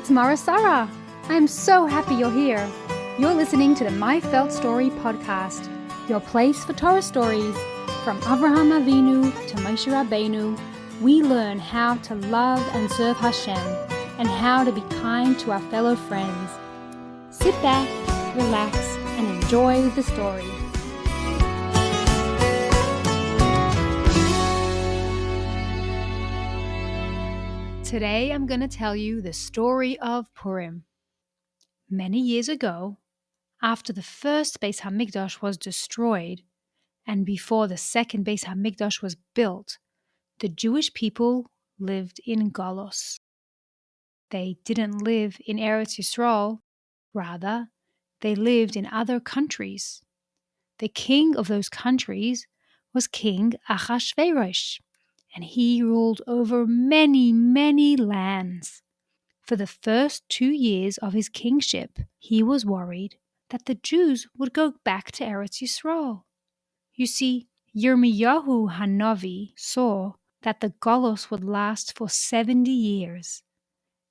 it's Marasara. I'm so happy you're here. You're listening to the My Felt Story podcast, your place for Torah stories. From Avraham Avinu to Moshe Rabbeinu, we learn how to love and serve Hashem and how to be kind to our fellow friends. Sit back, relax, and enjoy the story. Today I'm going to tell you the story of Purim. Many years ago, after the first Beis Hamikdash was destroyed, and before the second Beis Hamikdash was built, the Jewish people lived in Golos. They didn't live in Eretz Yisrael, rather, they lived in other countries. The king of those countries was King Achasverosh, and he ruled over many, many lands. For the first 2 years of his kingship, he was worried that the Jews would go back to Eretz Yisrael. You see, Yirmiyahu Hanavi saw that the Golos would last for 70 years,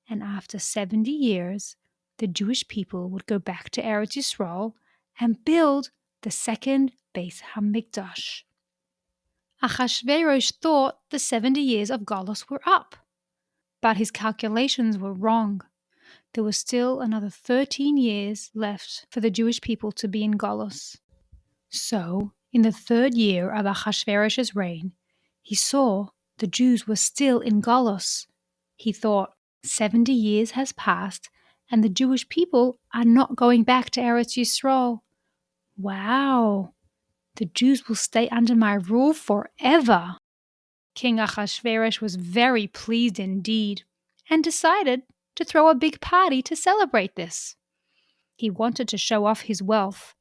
and after 70 years, the Jewish people would go back to Eretz Yisrael and build the second Beis Hamikdash. Achasverosh thought the 70 years of Golos were up, but his calculations were wrong. There was still another 13 years left for the Jewish people to be in Golos. So, in the 3rd year of Achasverosh's reign, he saw the Jews were still in Golos. He thought, 70 years has passed and the Jewish people are not going back to Eretz Yisrael. Wow! The Jews will stay under my rule forever. King Achasverosh was very pleased indeed and decided to throw a big party to celebrate this. He wanted to show off his wealth,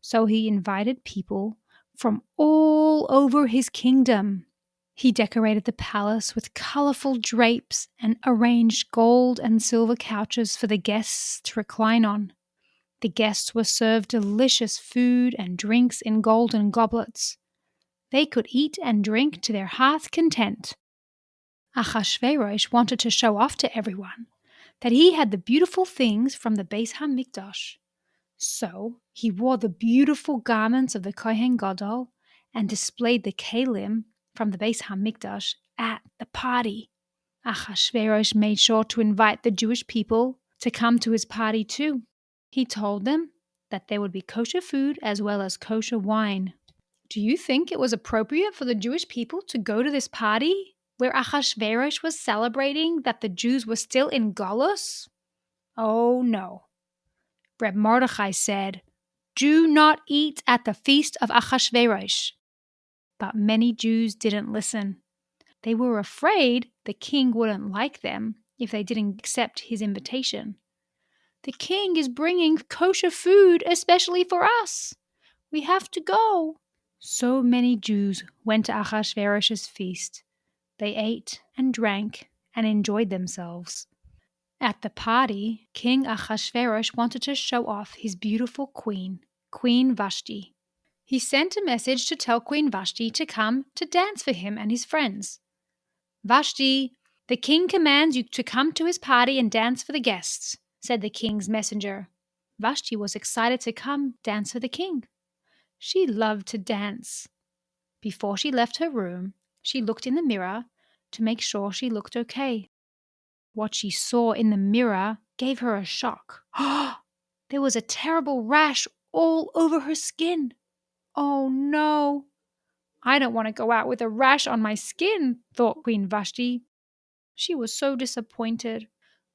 so he invited people from all over his kingdom. He decorated the palace with colorful drapes and arranged gold and silver couches for the guests to recline on. The guests were served delicious food and drinks in golden goblets. They could eat and drink to their heart's content. Achasverosh wanted to show off to everyone that he had the beautiful things from the Beis Hamikdash. So he wore the beautiful garments of the Kohen Gadol and displayed the kelim from the Beis Hamikdash at the party. Achasverosh made sure to invite the Jewish people to come to his party too. He told them that there would be kosher food as well as kosher wine. Do you think it was appropriate for the Jewish people to go to this party where Achasverosh was celebrating that the Jews were still in Golos? Oh no. Reb Mordechai said, "Do not eat at the feast of Achasverosh." But many Jews didn't listen. They were afraid the king wouldn't like them if they didn't accept his invitation. The king is bringing kosher food especially for us. We have to go. So many Jews went to Achasverosh's feast. They ate and drank and enjoyed themselves. At the party, King Achasverosh wanted to show off his beautiful queen, Queen Vashti. He sent a message to tell Queen Vashti to come to dance for him and his friends. "Vashti, the king commands you to come to his party and dance for the guests," said the king's messenger. Vashti was excited to come dance for the king. She loved to dance. Before she left her room, she looked in the mirror to make sure she looked okay. What she saw in the mirror gave her a shock. There was a terrible rash all over her skin. Oh no! I don't want to go out with a rash on my skin, thought Queen Vashti. She was so disappointed.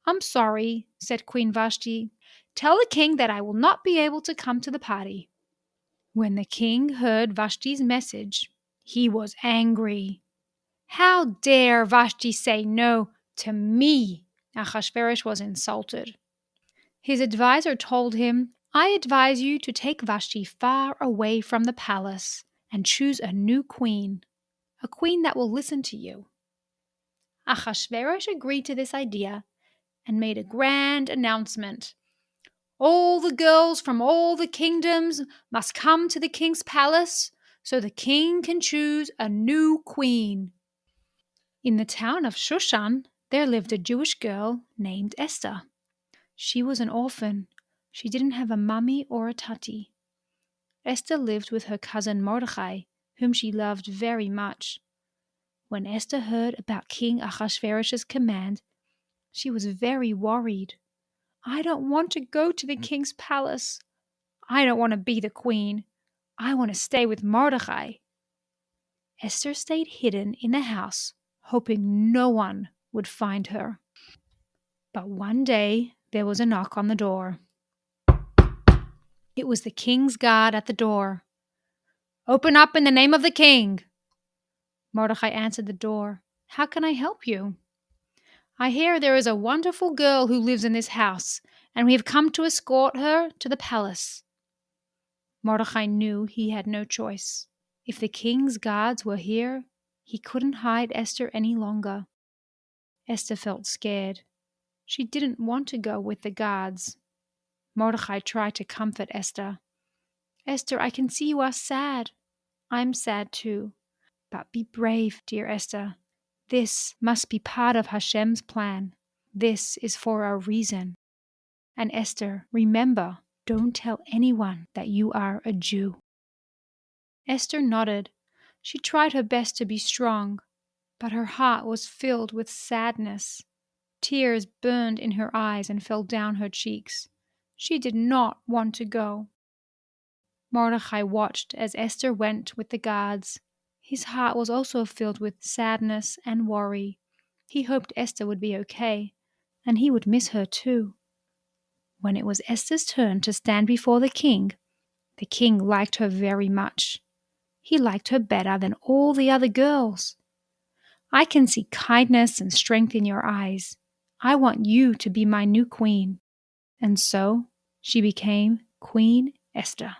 "I'm sorry," said Queen Vashti. "Tell the king that I will not be able to come to the party." When the king heard Vashti's message, he was angry. "How dare Vashti say no to me?" Achasverosh was insulted. His advisor told him, "I advise you to take Vashti far away from the palace and choose a new queen, a queen that will listen to you." Achasverosh agreed to this idea and made a grand announcement. "All the girls from all the kingdoms must come to the king's palace so the king can choose a new queen." In the town of Shushan, there lived a Jewish girl named Esther. She was an orphan. She didn't have a mummy or a tutty. Esther lived with her cousin Mordecai, whom she loved very much. When Esther heard about King Achasverosh's command, she was very worried. I don't want to go to the king's palace. I don't want to be the queen. I want to stay with Mordecai. Esther stayed hidden in the house, hoping no one would find her. But one day there was a knock on the door. It was the king's guard at the door. Open up in the name of the king. Mordecai answered the door. How can I help you? I hear there is a wonderful girl who lives in this house, and we have come to escort her to the palace. Mordecai knew he had no choice. If the king's guards were here, he couldn't hide Esther any longer. Esther felt scared. She didn't want to go with the guards. Mordecai tried to comfort Esther. Esther, I can see you are sad. I'm sad too. But be brave, dear Esther. This must be part of Hashem's plan. This is for a reason. And Esther, remember, don't tell anyone that you are a Jew. Esther nodded. She tried her best to be strong, but her heart was filled with sadness. Tears burned in her eyes and fell down her cheeks. She did not want to go. Mordecai watched as Esther went with the guards. His heart was also filled with sadness and worry. He hoped Esther would be okay, and he would miss her too. When it was Esther's turn to stand before the king liked her very much. He liked her better than all the other girls. I can see kindness and strength in your eyes. I want you to be my new queen. And so she became Queen Esther.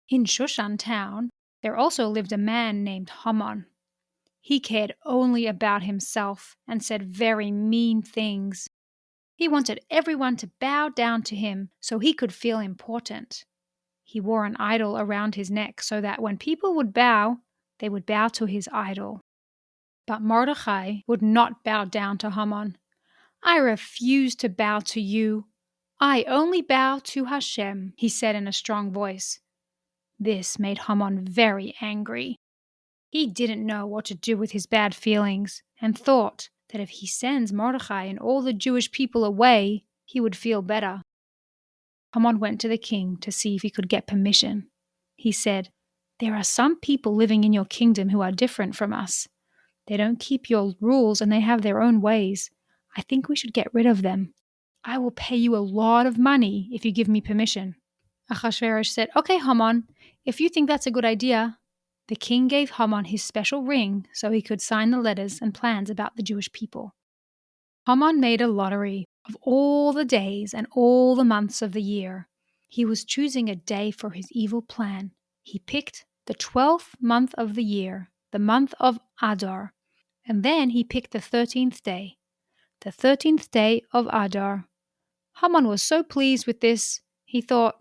In Shushan town, there also lived a man named Haman. He cared only about himself and said very mean things. He wanted everyone to bow down to him so he could feel important. He wore an idol around his neck so that when people would bow, they would bow to his idol. But Mordecai would not bow down to Haman. I refuse to bow to you. I only bow to Hashem, he said in a strong voice. This made Haman very angry. He didn't know what to do with his bad feelings and thought that if he sends Mordecai and all the Jewish people away, he would feel better. Haman went to the king to see if he could get permission. He said, There are some people living in your kingdom who are different from us. They don't keep your rules and they have their own ways. I think we should get rid of them. I will pay you a lot of money if you give me permission. Achasverosh said, Okay, Haman, if you think that's a good idea. The king gave Haman his special ring so he could sign the letters and plans about the Jewish people. Haman made a lottery of all the days and all the months of the year. He was choosing a day for his evil plan. He picked the 12th month of the year, the month of Adar, and then he picked the 13th day, the 13th day of Adar. Haman was so pleased with this, he thought,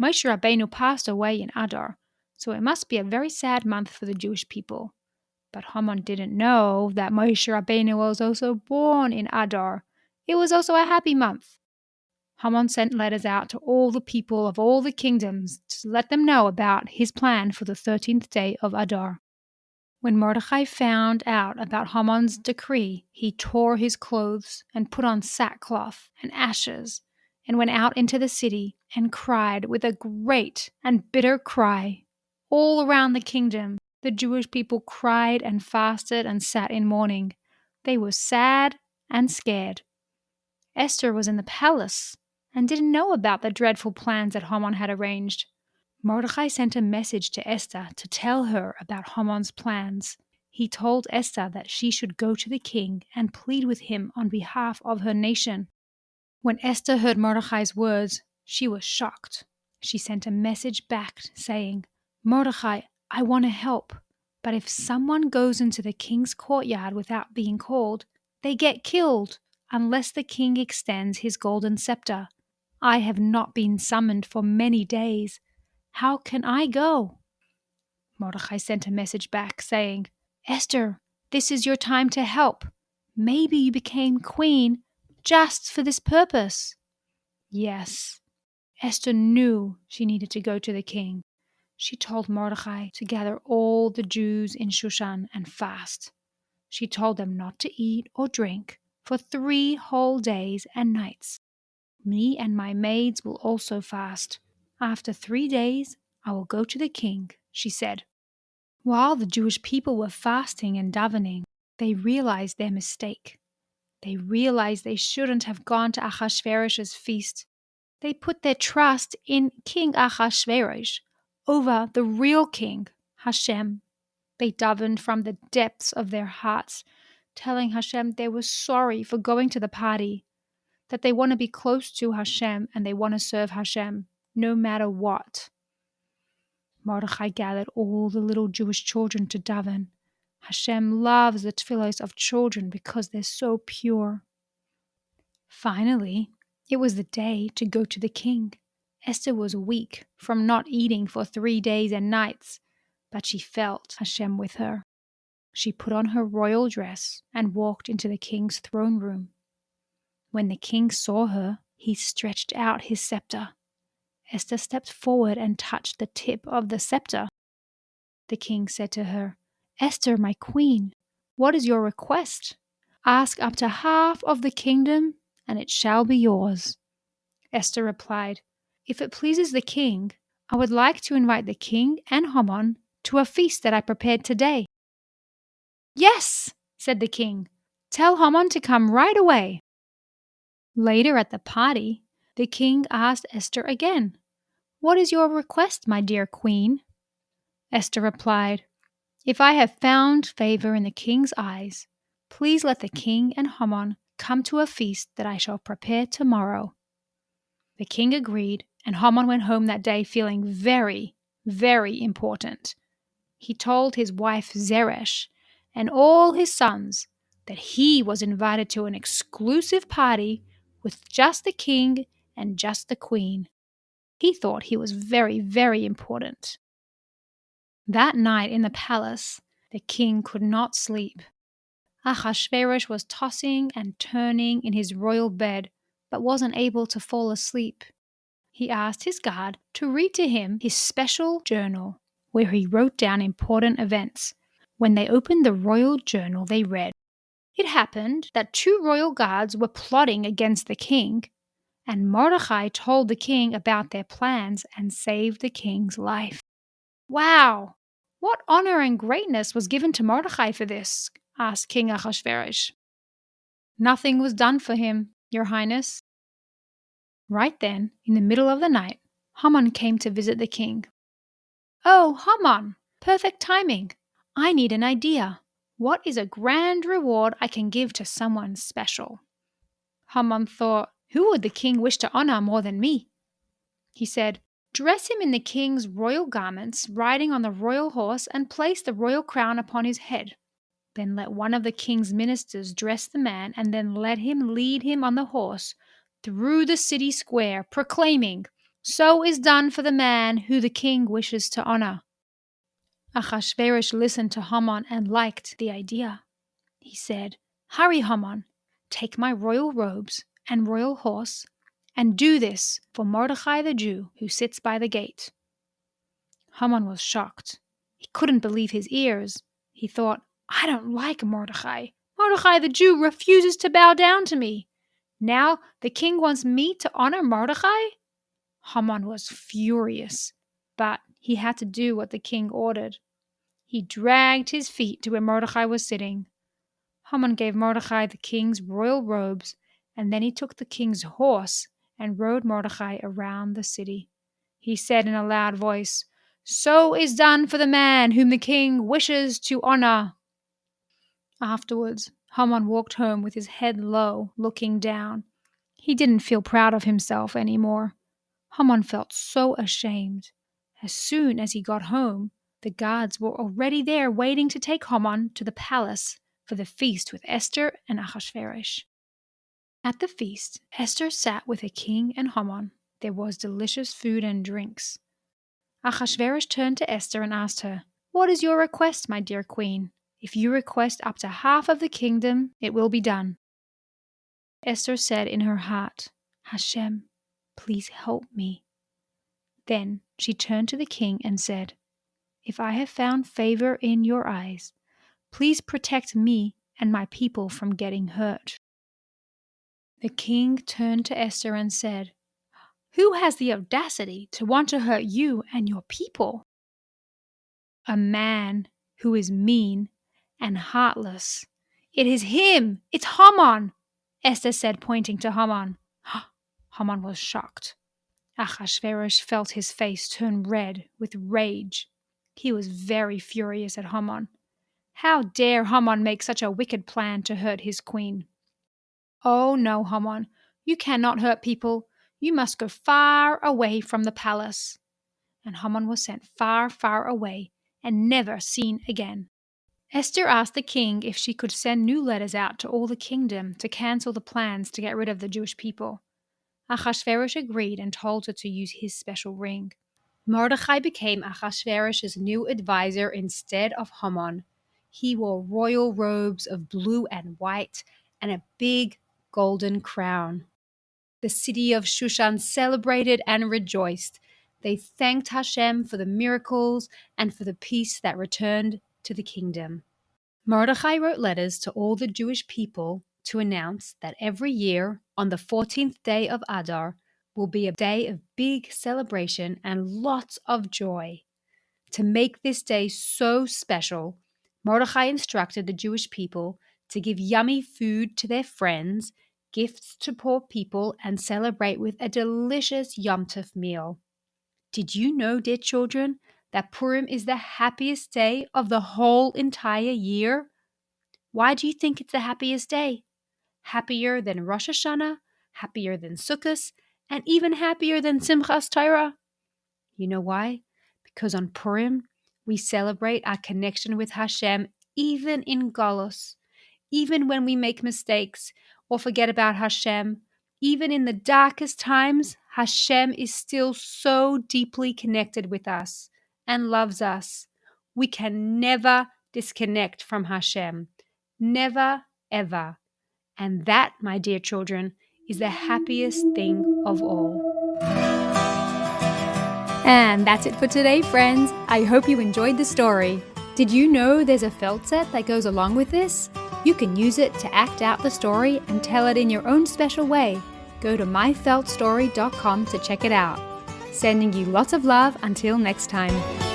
Moshe Rabbeinu passed away in Adar, so it must be a very sad month for the Jewish people. But Haman didn't know that Moshe Rabbeinu was also born in Adar. It was also a happy month. Haman sent letters out to all the people of all the kingdoms to let them know about his plan for the 13th day of Adar. When Mordecai found out about Haman's decree, he tore his clothes and put on sackcloth and ashes and went out into the city and cried with a great and bitter cry. All around the kingdom, the Jewish people cried and fasted and sat in mourning. They were sad and scared. Esther was in the palace and didn't know about the dreadful plans that Haman had arranged. Mordecai sent a message to Esther to tell her about Haman's plans. He told Esther that she should go to the king and plead with him on behalf of her nation. When Esther heard Mordecai's words, she was shocked. She sent a message back saying, Mordecai, I want to help, but if someone goes into the king's courtyard without being called, they get killed unless the king extends his golden scepter. I have not been summoned for many days. How can I go? Mordecai sent a message back saying, Esther, this is your time to help. Maybe you became queen just for this purpose. Yes, Esther knew she needed to go to the king. She told Mordecai to gather all the Jews in Shushan and fast. She told them not to eat or drink for 3 whole days and nights. Me and my maids will also fast. After 3 days, I will go to the king, she said. While the Jewish people were fasting and davening, they realized their mistake. They realized they shouldn't have gone to Achasverosh's feast. They put their trust in King Achasverosh over the real king, Hashem. They davened from the depths of their hearts, telling Hashem they were sorry for going to the party, that they want to be close to Hashem and they want to serve Hashem, no matter what. Mordechai gathered all the little Jewish children to daven. Hashem loves the tefillos of children because they're so pure. Finally, it was the day to go to the king. Esther was weak from not eating for 3 days and nights, but she felt Hashem with her. She put on her royal dress and walked into the king's throne room. When the king saw her, he stretched out his scepter. Esther stepped forward and touched the tip of the scepter. The king said to her, "Esther, my queen, what is your request? Ask up to half of the kingdom, and it shall be yours." Esther replied, "If it pleases the king, I would like to invite the king and Haman to a feast that I prepared today." "Yes," said the king. "Tell Haman to come right away." Later at the party, the king asked Esther again, "What is your request, my dear queen?" Esther replied, "If I have found favor in the king's eyes, please let the king and Haman come to a feast that I shall prepare tomorrow." The king agreed, and Haman went home that day feeling very, very important. He told his wife Zeresh and all his sons that he was invited to an exclusive party with just the king and just the queen. He thought he was very, very important. That night in the palace, the king could not sleep. Achasverosh was tossing and turning in his royal bed, but wasn't able to fall asleep. He asked his guard to read to him his special journal, where he wrote down important events. When they opened the royal journal, they read, "It happened that 2 royal guards were plotting against the king, and Mordecai told the king about their plans and saved the king's life." "Wow! What honor and greatness was given to Mordecai for this?" asked King Achasverosh. "Nothing was done for him, Your Highness." Right then, in the middle of the night, Haman came to visit the king. "Oh, Haman, perfect timing. I need an idea. What is a grand reward I can give to someone special?" Haman thought, who would the king wish to honor more than me? He said, "Dress him in the king's royal garments, riding on the royal horse, and place the royal crown upon his head. Then let one of the king's ministers dress the man, and then let him lead him on the horse through the city square, proclaiming, 'So is done for the man who the king wishes to honor.'" Achasverosh listened to Haman and liked the idea. He said, "Hurry, Haman, take my royal robes and royal horse, and do this for Mordecai the Jew who sits by the gate." Haman was shocked. He couldn't believe his ears. He thought, "I don't like Mordecai. Mordecai the Jew refuses to bow down to me. Now the king wants me to honor Mordecai?" Haman was furious, but he had to do what the king ordered. He dragged his feet to where Mordecai was sitting. Haman gave Mordecai the king's royal robes, and then he took the king's horse and rode Mordecai around the city. He said in a loud voice, "So is done for the man whom the king wishes to honor." Afterwards, Haman walked home with his head low, looking down. He didn't feel proud of himself anymore. Haman felt so ashamed. As soon as he got home, the guards were already there waiting to take Haman to the palace for the feast with Esther and Achasverosh. At the feast, Esther sat with the king and Haman. There was delicious food and drinks. Achasverosh turned to Esther and asked her, "What is your request, my dear queen? If you request up to half of the kingdom, it will be done." Esther said in her heart, Hashem, please help me. Then she turned to the king and said, If I have found favor in your eyes, please protect me and my people from getting hurt. The king turned to Esther and said, Who has the audacity to want to hurt you and your people? A man who is mean and heartless. It is him! It's Haman! Esther said, pointing to Haman. Haman was shocked. Achasverosh felt his face turn red with rage. He was very furious at Haman. How dare Haman make such a wicked plan to hurt his queen? Oh no, Haman, you cannot hurt people. You must go far away from the palace. And Haman was sent far, far away and never seen again. Esther asked the king if she could send new letters out to all the kingdom to cancel the plans to get rid of the Jewish people. Achasverosh agreed and told her to use his special ring. Mordechai became Achasverosh's new advisor instead of Haman. He wore royal robes of blue and white and a big golden crown. The city of Shushan celebrated and rejoiced. They thanked Hashem for the miracles and for the peace that returned to the kingdom. Mordechai wrote letters to all the Jewish people to announce that every year on the 14th day of Adar will be a day of big celebration and lots of joy. To make this day so special, Mordechai instructed the Jewish people to give yummy food to their friends, gifts to poor people, and celebrate with a delicious Yom Tov meal. Did you know, dear children, that Purim is the happiest day of the whole entire year? Why do you think it's the happiest day? Happier than Rosh Hashanah, happier than Sukkot, and even happier than Simchas Torah? You know why? Because on Purim, we celebrate our connection with Hashem even in Galus. Even when we make mistakes or forget about Hashem, even in the darkest times, Hashem is still so deeply connected with us and loves us. We can never disconnect from Hashem. Never, ever. And that, my dear children, is the happiest thing of all. And that's it for today, friends. I hope you enjoyed the story. Did you know there's a felt set that goes along with this? You can use it to act out the story and tell it in your own special way. Go to myfeltstory.com to check it out. Sending you lots of love until next time.